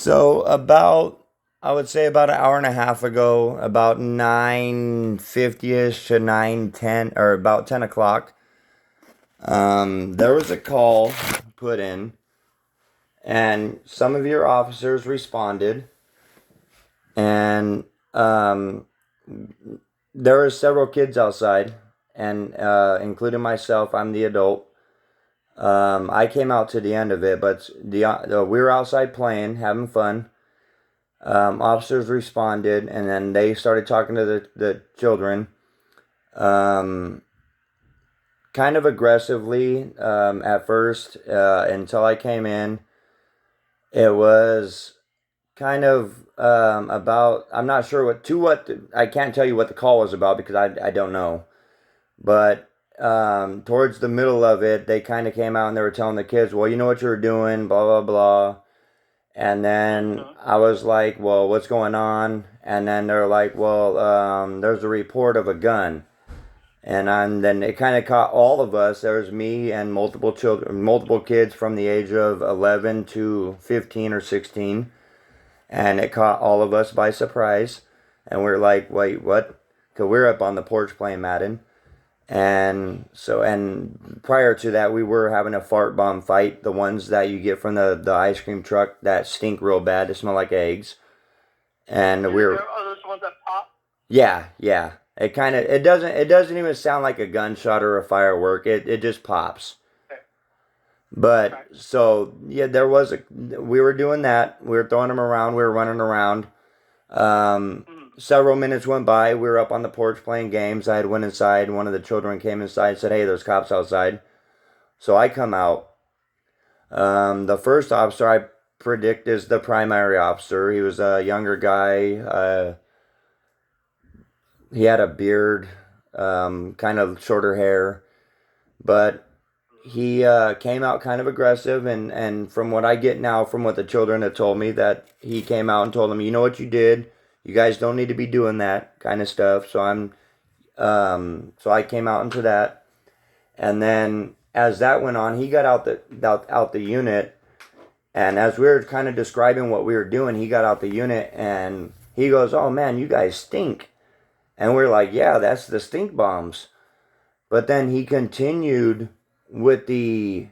So I would say about an hour and a half ago, about 9:50ish to 9:10, or about 10 o'clock, there was a call put in, and some of your officers responded, and um, there were several kids outside, and including myself, I'm the adult. I came out to the end of it, but we were outside playing, having fun. Officers responded, and then they started talking to the children, um, kind of aggressively at first, until I came in. It was kind of about, I'm not sure I can't tell you what the call was about because I don't know. But towards the middle of it, they kind of came out and they were telling the kids, well, you know what you're doing, blah, blah, blah. And then Uh-huh. I was like, well, what's going on? And then they're like, well, there's a report of a gun. Then it kind of caught all of us. There was me and multiple children, multiple kids from the age of 11 to 15 or 16. And it caught all of us by surprise. And we are like, wait, what? Because we are up on the porch playing Madden. And prior to that, we were having a fart bomb fight, the ones that you get from the ice cream truck that stink real bad, they smell like eggs. And we were, Are those the ones that pop? yeah, yeah. It doesn't even sound like a gunshot or a firework. It just pops. Okay. But Okay. so yeah, we were doing that. We were throwing them around. We were running around. Mm. Several minutes went by. We were up on the porch playing games. I had went inside. One of the children came inside and said, "Hey, there's cops outside." So I come out. The first officer I predict is the primary officer. He was a younger guy. He had a beard, kind of shorter hair, but he came out kind of aggressive. And from what I get now, from what the children have told me, that he came out and told them, you know what you did. You guys don't need to be doing that kind of stuff. So I came out into that. And then as that went on, he got out the unit. And as we were kind of describing what we were doing, he got out the unit and he goes, "Oh man, you guys stink." And we're like, "Yeah, that's the stink bombs." But then he continued with the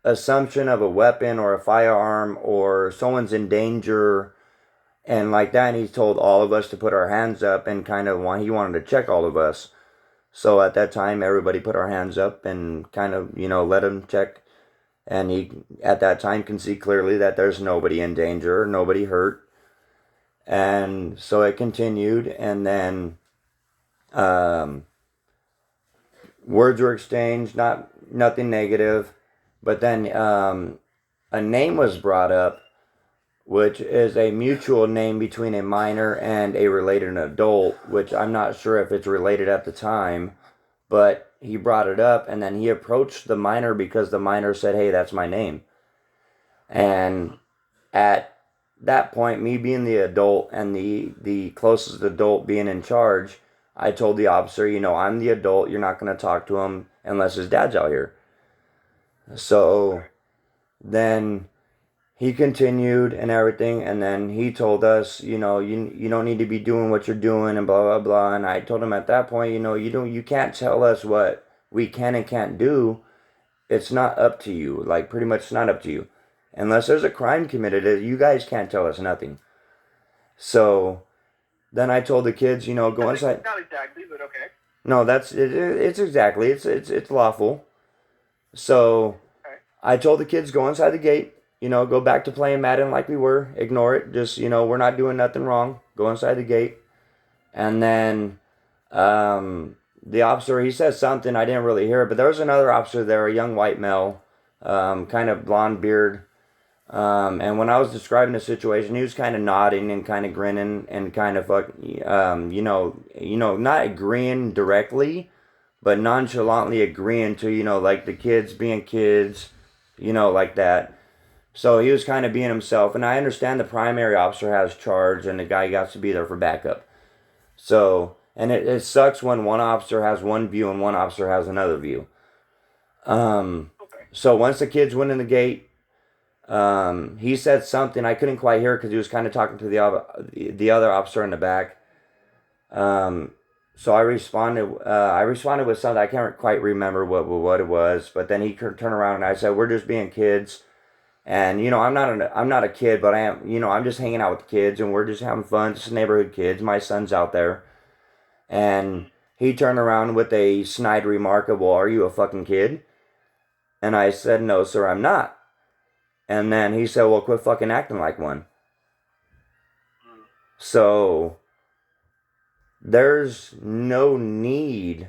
assumption of a weapon or a firearm or someone's in danger and like that. And he told all of us to put our hands up and he wanted to check all of us. So at that time, everybody put our hands up and kind of, let him check. And he, at that time, can see clearly that there's nobody in danger, nobody hurt. And so it continued. And then um, words were exchanged, nothing negative. But then a name was brought up, which is a mutual name between a minor and a related adult, which I'm not sure if it's related at the time. But he brought it up, and then he approached the minor because the minor said, "Hey, that's my name." And at that point, me being the adult and the closest adult being in charge, I told the officer, I'm the adult. You're not going to talk to him unless his dad's out here. So Okay. then he continued and everything, and then he told us, you don't need to be doing what you're doing and blah blah blah. And I told him at that point, you can't tell us what we can and can't do. It's not up to you. Like, pretty much, it's not up to you unless there's a crime committed. You guys can't tell us nothing. So then I told the kids, go inside. Not exactly, but okay. No, that's it. It's exactly, it's lawful. So Okay. I told the kids, go inside the gate. Go back to playing Madden like we were. Ignore it. Just, we're not doing nothing wrong. Go inside the gate. And then the officer, he says something. I didn't really hear it, but there was another officer there, a young white male, kind of blonde beard. And when I was describing the situation, he was kind of nodding and kind of grinning and kind of not agreeing directly, but nonchalantly agreeing to, like the kids being kids, like that. So he was kind of being himself, and I understand the primary officer has charge, and the guy got to be there for backup. So, and it sucks when one officer has one view and one officer has another view. Um, Okay. so once the kids went in the gate, He said something I couldn't quite hear because he was kind of talking to the other officer in the back. So I responded. I responded with something I can't quite remember what it was. But then he turned around and I said, "We're just being kids." And I'm not a kid, but I am. I'm just hanging out with the kids, and we're just having fun. Just neighborhood kids. My son's out there, and he turned around with a snide remark of, "Well, are you a fucking kid?" And I said, "No, sir, I'm not." And then he said, "Well, quit fucking acting like one." So there's no need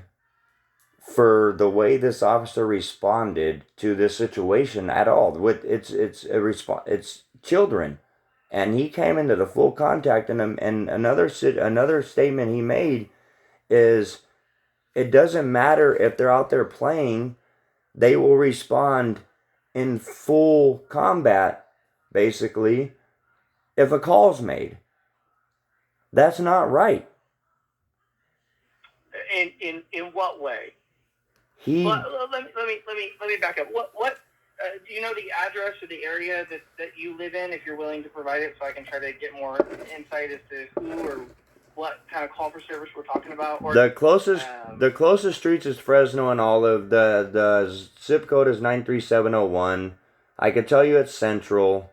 for the way this officer responded to this situation at all. With it's children, and he came into the full contact. And another statement he made is, it doesn't matter if they're out there playing, they will respond in full combat, basically, if a call's made. That's not right. In what way? He Let me back up. What do you know the address or the area that you live in? If you're willing to provide it, so I can try to get more insight as to who or what kind of call for service we're talking about. Or the closest streets is Fresno and Olive. The zip code is 93701. I could tell you it's central.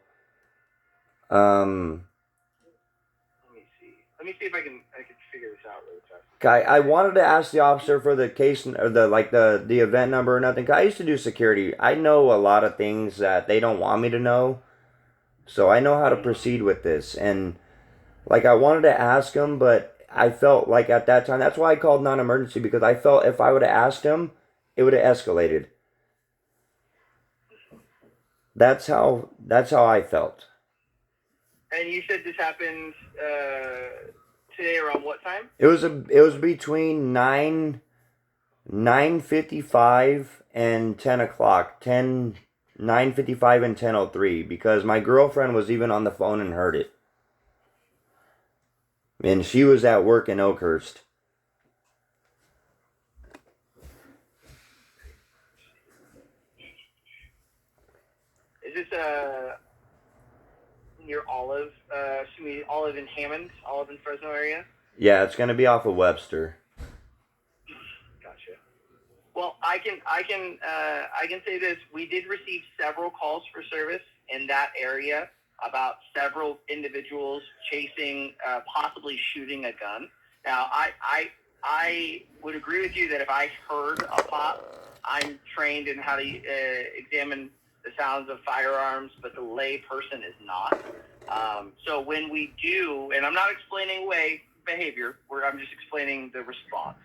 Let me see if I can figure this out really fast. I wanted to ask the officer for the case or the event number or nothing. I used to do security. I know a lot of things that they don't want me to know, so I know how to proceed with this. And like, I wanted to ask him, but I felt like at that time, that's why I called non-emergency, because I felt if I would have asked him, it would have escalated. That's how I felt. And you said this happened today around what time? It was between 9:55 and 10 o'clock. 9:55 and 10:03, because my girlfriend was even on the phone and heard it. And she was at work in Oakhurst. Is this near Olive? Olive in Hammond, Olive in Fresno area? Yeah, it's gonna be off of Webster. Gotcha. Well, I can say this. We did receive several calls for service in that area about several individuals chasing, possibly shooting a gun. Now, I would agree with you that if I heard a pop, I'm trained in how to examine the sounds of firearms, but the lay person is not. So when we do, and I'm not explaining away behavior, I'm just explaining the response.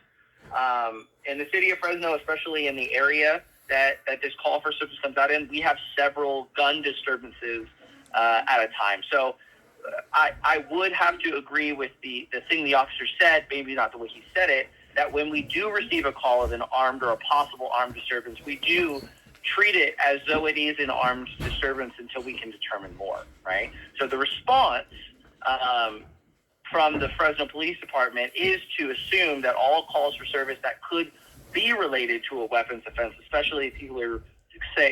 In the city of Fresno, especially in the area that this call for service comes out in, we have several gun disturbances at a time. So I would have to agree with the thing the officer said, maybe not the way he said it, that when we do receive a call of an armed or a possible armed disturbance, we do treat it as though it is an armed disturbance until we can determine more, right? So the response from the Fresno Police Department is to assume that all calls for service that could be related to a weapons offense, especially if people are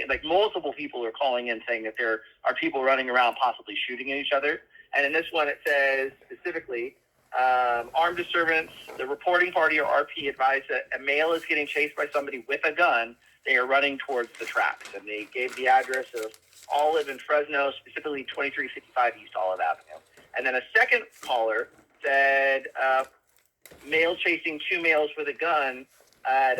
like multiple people are calling in saying that there are people running around possibly shooting at each other. And in this one, it says specifically, armed disturbance, the reporting party or RP advised that a male is getting chased by somebody with a gun. They are running towards the tracks. And they gave the address of Olive in Fresno, specifically 2355 East Olive Avenue. And then a second caller said, male chasing two males with a gun at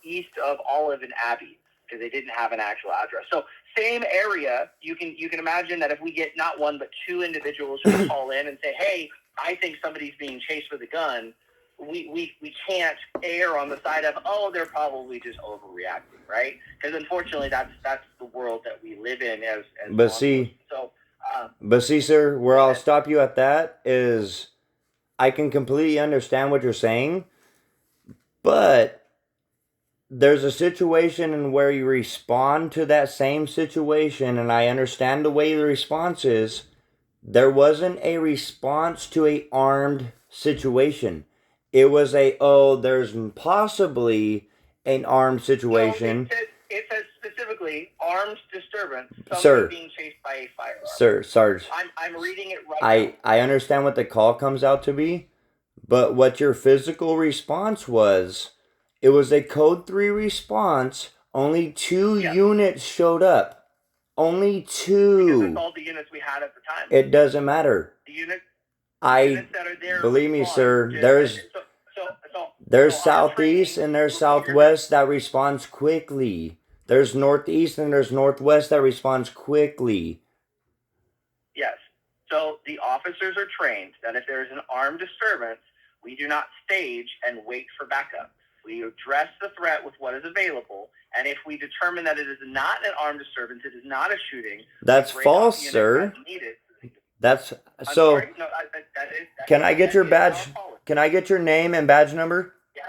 east of Olive and Abbey, because they didn't have an actual address. So same area. You can imagine that if we get not one but two individuals who call in and say, "Hey, I think somebody's being chased with a gun," we can't err on the side of, "Oh, they're probably just overreacting," right? Because unfortunately, that's the world that we live in as But see, sir, where I'll stop you at that is, I can completely understand what you're saying, but there's a situation in where you respond to that same situation, and I understand the way the response is. There wasn't a response to a armed situation. It was there's possibly an armed situation. No, it says specifically specifically armed disturbance, somebody Sir. being chased by a firearm. Sir, Sarge. I'm reading it right now. I understand what the call comes out to be, but what your physical response was, it was a code 3 response. Only 2 units showed up. Only 2. Because that's all the units we had at the time. It doesn't matter. The units that are there. Believe me, sir, there's southeast and there's southwest that responds quickly. There's northeast and there's northwest that responds quickly. Yes. So the officers are trained that if there is an armed disturbance, we do not stage and wait for backup. We address the threat with what is available, and if we determine that it is not an armed disturbance, it is not a shooting. That's false, sir. That's so. Sorry, no, can I get your badge? Can I get your name and badge number? Yes.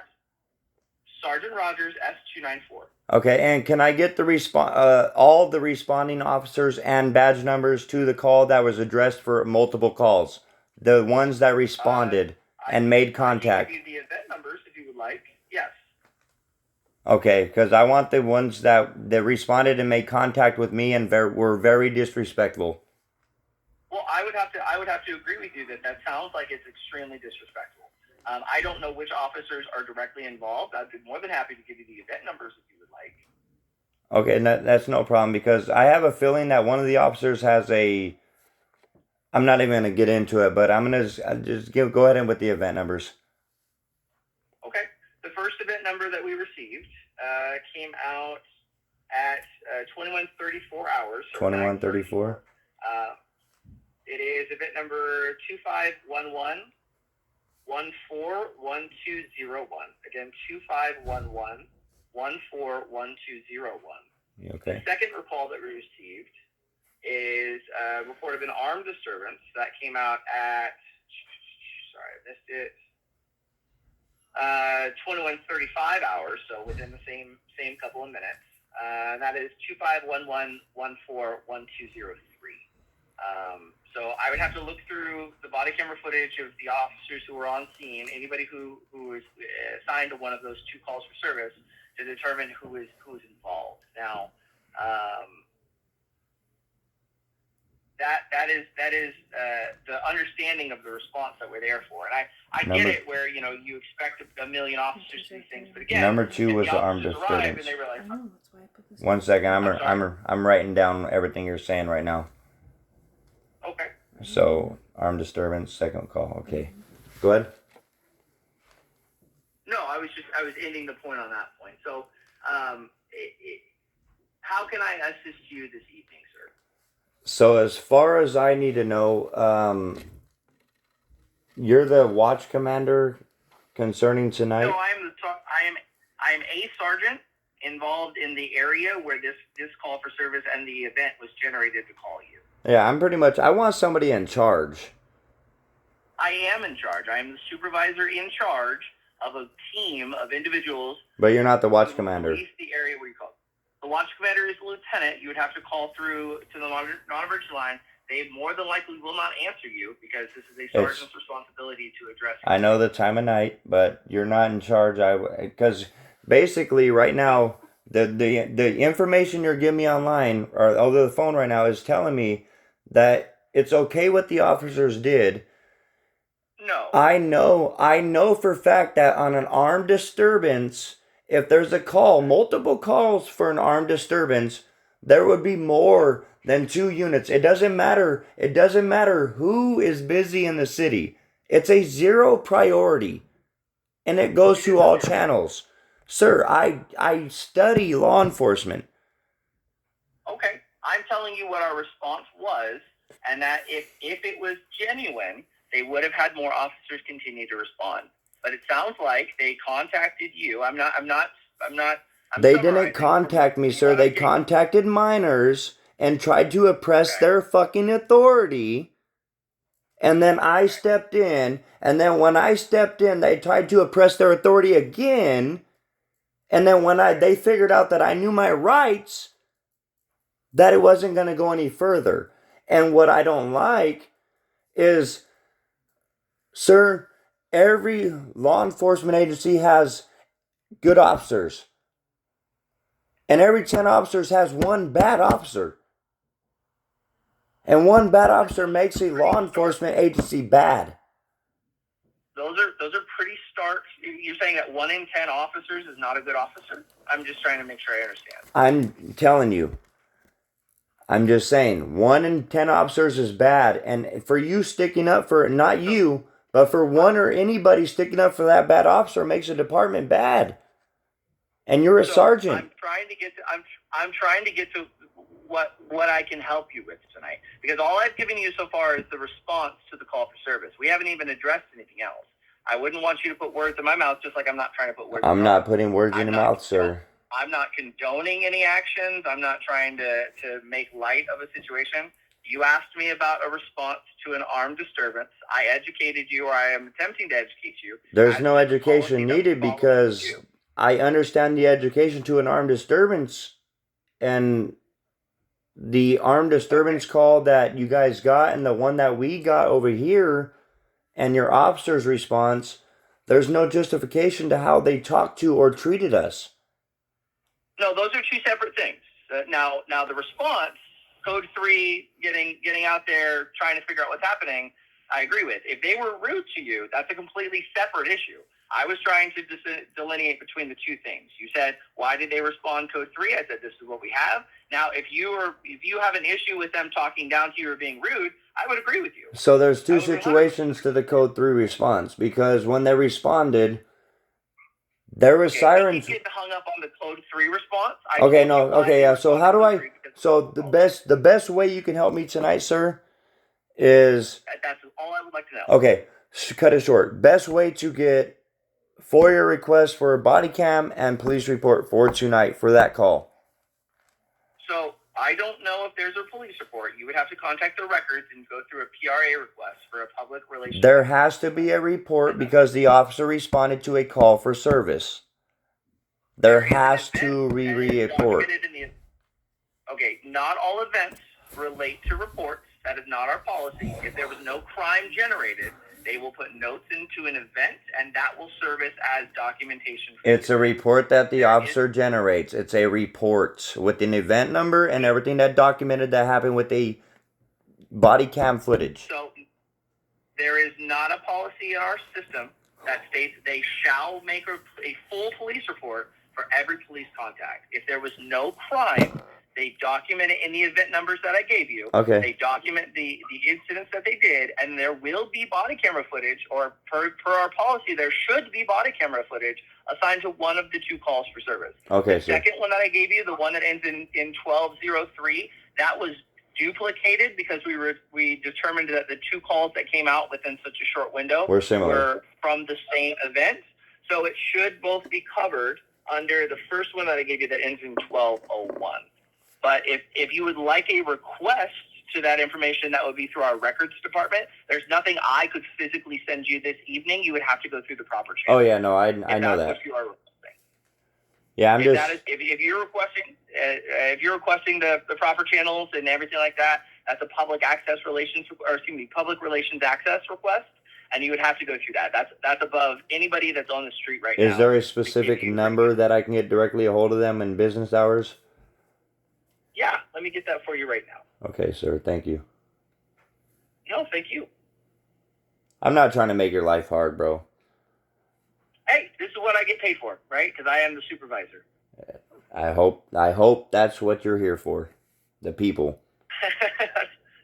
Sargent Rodgers, S294. Okay, and can I get the all the responding officers and badge numbers to the call that was addressed for multiple calls? The ones that responded and made contact. I can give you the event numbers if you would like. Yes. Okay, because I want the ones that responded and made contact with me and were very disrespectful. Well, I would have to agree with you that sounds like it's extremely disrespectful. I don't know which officers are directly involved. I'd be more than happy to give you the event numbers if you would like. Okay, that's no problem, because I have a feeling that one of the officers has a... I'm not even going to get into it, but I'm going to just go ahead and with the event numbers. Okay. The first event number that we received came out at 21:34 hours. 21:34? It is event number 2511 141201. Again, 2511 141201. Okay. The second call that we received is a report of an armed disturbance that came out at, sorry, I missed it, 21:35 hours, so within the same couple of minutes. That is 2511141203. So I would have to look through the body camera footage of the officers who were on scene, anybody who was assigned to one of those 2 calls for service, to determine who is involved. Now, that is the understanding of the response that we're there for, and I get it where you expect a million officers to do these things, but again, number 2 was the armed disturbance. And they were like, 1 second, I'm writing down everything you're saying right now. Okay. So armed disturbance, second call. Okay, go ahead. No, I was ending the point on that point. So, how can I assist you this evening, sir? So as far as I need to know, you're the watch commander concerning tonight? No, I am a sergeant involved in the area where this call for service and the event was generated to call you. Yeah, I want somebody in charge. I am in charge. I am the supervisor in charge of a team of individuals. But you're not the watch commander. Police the area where you call. The watch commander is the lieutenant. You would have to call through to the non-emergency line. They more than likely will not answer you because this is a sergeant's responsibility to address. I know the time of night, but you're not in charge. Because basically right now, the information you're giving me online or over the phone right now is telling me that it's okay what the officers did. No. I know for a fact that on an armed disturbance, if there's a call, multiple calls for an armed disturbance, there would be more than 2 units. It doesn't matter. It doesn't matter who is busy in the city. It's a 0 priority. And it goes to all channels. Sir, I study law enforcement. Okay. I'm telling you what our response was, and that if it was genuine, they would have had more officers continue to respond. But it sounds like they contacted you. They didn't contact me, sir. They contacted minors and tried to oppress their fucking authority. And then I stepped in. And then when I stepped in, they tried to oppress their authority again. And then when they figured out that I knew my rights, that it wasn't going to go any further. And what I don't like is, sir, every law enforcement agency has good officers. And every 10 officers has one bad officer. And one bad officer makes a law enforcement agency bad. Those are pretty stark. You're saying that 1 in 10 officers is not a good officer? I'm just trying to make sure I understand. I'm telling you. I'm just saying, 1 in 10 officers is bad. And for you sticking up for, not you, but for one or anybody sticking up for that bad officer makes a department bad. And you're a sergeant. I'm trying to get to what I can help you with tonight, because all I've given you so far is the response to the call for service. We haven't even addressed anything else. I wouldn't want you to put words in my mouth, just like I'm not trying to put words. I'm not putting words in your mouth, sir. I'm not condoning any actions. I'm not trying to make light of a situation. You asked me about a response to an armed disturbance. I educated you, or I am attempting to educate you. There's no education needed, because I understand the education to an armed disturbance, and the armed disturbance call that you guys got and the one that we got over here and your officer's response, there's no justification to how they talked to or treated us. No, those are two separate things. Now the response, Code 3, getting out there, trying to figure out what's happening, I agree with. If they were rude to you, that's a completely separate issue. I was trying to delineate between the two things. You said, why did they respond Code 3? I said, this is what we have. Now, if you have an issue with them talking down to you or being rude, I would agree with you. So there's two situations to the Code 3 response, because when they responded, there was sirens. I keep getting hung up on the Code 3 response. So how do I? So the best way you can help me tonight, sir, is that's all I would like to know. Okay, cut it short. Best way to get FOIA requests for a body cam and police report for tonight for that call. So I don't know if there's a police report. You would have to contact the records and go through a PRA request for a public relations. There has to be a report because the officer responded to a call for service. There has to be a report. Okay, not all events relate to reports. That is not our policy. If there was no crime generated, they will put notes into an event, and that will service as documentation. It's a report that the officer generates. It's a report with an event number and everything that documented that happened with the body cam footage. So there is not a policy in our system that states they shall make a full police report for every police contact. If there was no crime, they document it in the event numbers that I gave you. Okay. They document the incidents that they did, and there will be body camera footage, or per our policy, there should be body camera footage assigned to one of the two calls for service. Okay, the second one that I gave you, the one that ends in 1203, that was duplicated because we determined that the two calls that came out within such a short window were similar, were from the same event. So it should both be covered under the first one that I gave you that ends in 1201. But if you would like a request to that information, that would be through our records department. There's nothing I could physically send you this evening. You would have to go through the proper channel. Oh yeah, no, I know that. What you are requesting. Yeah, if you're requesting the proper channels and everything like that, that's a public relations access request, and you would have to go through that. That's above anybody that's on the street right now. Is there a specific number that I can get directly a hold of them in business hours? Yeah, let me get that for you right now. Okay, sir. Thank you. No, thank you. I'm not trying to make your life hard, bro. Hey, this is what I get paid for, right? Because I am the supervisor. I hope that's what you're here for, the people.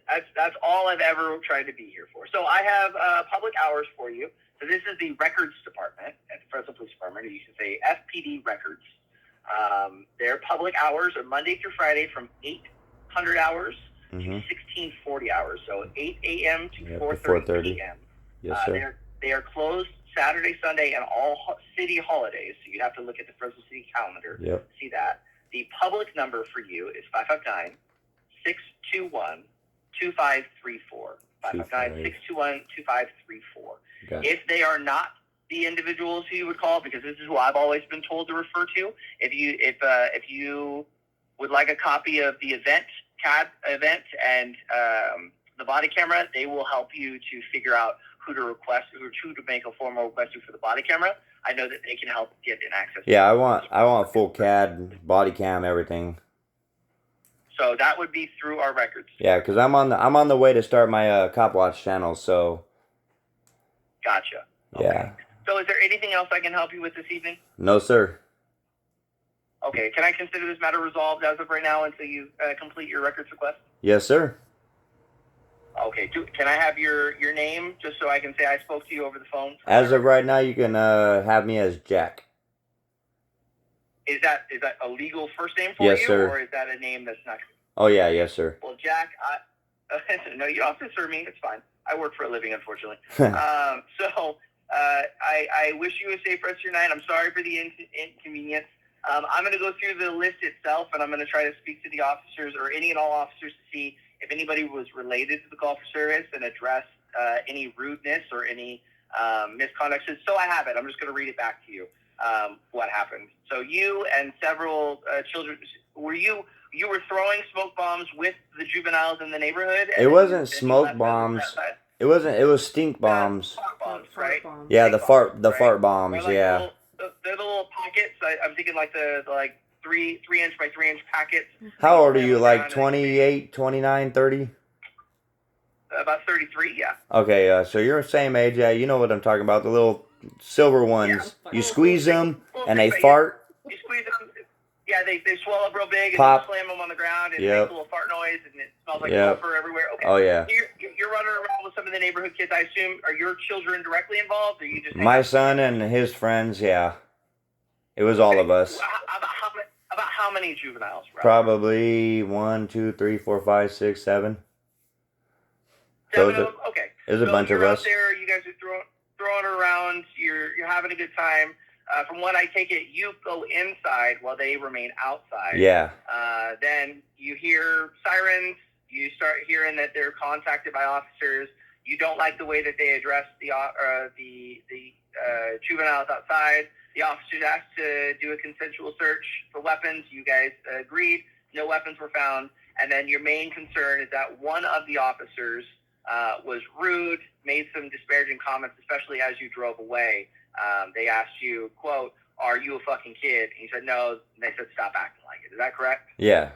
That's all I've ever tried to be here for. So I have public hours for you. So this is the records department at the Fresno Police Department, or you should say FPD records. Their public hours are Monday through Friday from 800 hours to 1640 hours. So 8 a.m. to 4:30 p.m. Yes, sir. They are closed Saturday, Sunday, and all city holidays. So you'd have to look at the Fresno City calendar to see that. The public number for you is 559-621-2534. 559-621-2534. If they are not the individuals who you would call, because this is who I've always been told to refer to. If you would like a copy of the CAD event and the body camera, they will help you to figure out who to request, who to make a formal request to for the body camera. I know that they can help get an access. Yeah, I want full CAD, body cam, everything. So that would be through our records. Yeah, because I'm on the way to start my Cop Watch channel. So. Gotcha. Okay. Yeah. So is there anything else I can help you with this evening? No, sir. Okay. Can I consider this matter resolved as of right now until you complete your records request? Yes, sir. Okay. Can I have your name just so I can say I spoke to you over the phone? As of right now, you can have me as Jack. Is that a legal first name for you? Yes, sir. Or is that a name that's not? Oh, yeah. Yes, sir. Well, Jack, no, you don't have to serve me. It's fine. I work for a living, unfortunately. I wish you a safe rest of your night. I'm sorry for the inconvenience. I'm going to go through the list itself, and I'm going to try to speak to the officers or any and all officers to see if anybody was related to the call for service and address any rudeness or any misconduct. So I have it. I'm just going to read it back to you. What happened? So you and several children, you were throwing smoke bombs with the juveniles in the neighborhood? It wasn't smoke bombs. It was stink bombs. Fart bombs, right? Yeah, the fart right? bombs, Like yeah. They're the little packets. I'm thinking like the 3-inch by 3-inch packets. How old are you? Like 28, 29, 30? About 33, yeah. Okay, so you're the same age, yeah. You know what I'm talking about. The little silver ones. Yeah. You squeeze them, and they fart. You squeeze them. Yeah, they swell up real big, and Pop. you slam them on the ground, and it makes a little fart noise, and it smells like sulfur everywhere. Okay. Oh, yeah. You're running around with some of the neighborhood kids, I assume. Are your children directly involved, or you just... My son and his friends, yeah. It was all of us. About how many juveniles? Roughly? Probably 1, 2, 3, 4, 5, 6, 7. 7 of them? Okay. There's a bunch of us. Out there, you guys are throwing around. You're having a good time. From what I take it, you go inside while they remain outside. Yeah. Then you hear sirens. You start hearing that they're contacted by officers. You don't like the way that they address the juveniles outside. The officers asked to do a consensual search for weapons. You guys agreed. No weapons were found. And then your main concern is that one of the officers was rude, made some disparaging comments, especially as you drove away. They asked you, quote, "Are you a fucking kid?" And you said no. And they said, "Stop acting like it." Is that correct? Yeah.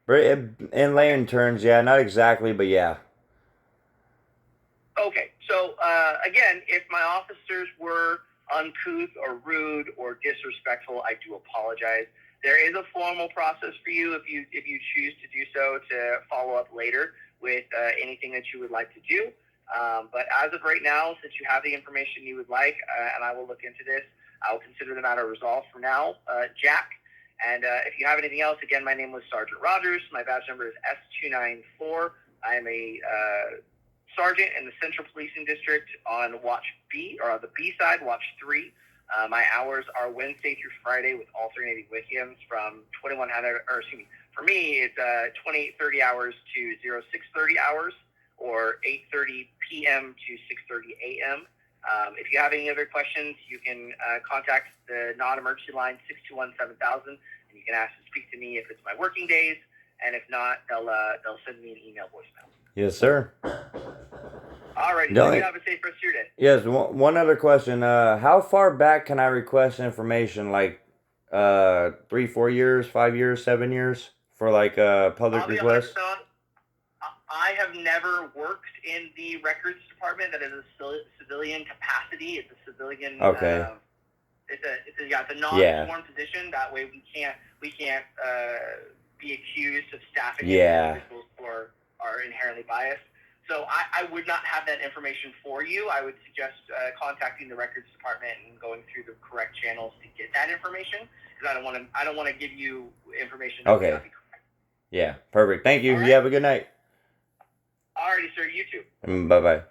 In layman terms, yeah. Not exactly, but yeah. Okay. So, again, if my officers were uncouth or rude or disrespectful, I do apologize. There is a formal process for you if you choose to do so to follow up later with anything that you would like to do. But as of right now, since you have the information you would like, and I will look into this, I will consider the matter resolved for now, Jack. And if you have anything else, again, my name was Sargent Rodgers. My badge number is S294. I am a sergeant in the Central Policing District on Watch B, or on the B side, Watch 3. My hours are Wednesday through Friday with alternating weekends from 2100, or excuse me, for me, it's 28:30 hours to 06:30 hours, or 8:30 p.m. to 6:30 a.m. If you have any other questions, you can contact the non-emergency line 621-7000, and you can ask to speak to me if it's my working days, and if not, they'll send me an email voicemail. Yes, sir. All right. So you have a safe rest of your day. Yes. One other question. How far back can I request information? Like 3, 4 years, 5 years, 7 years for like public request? I have never worked in the records department that is a civilian capacity. It's a civilian. Okay. It's a non-sworn position. That way we can't be accused of staffing individuals who are inherently biased. So I would not have that information for you. I would suggest contacting the records department and going through the correct channels to get that information, because I don't want to give you information that may not be correct. Yeah, perfect. Thank you. Right. You have a good night. Alrighty, sir. You too. Bye-bye.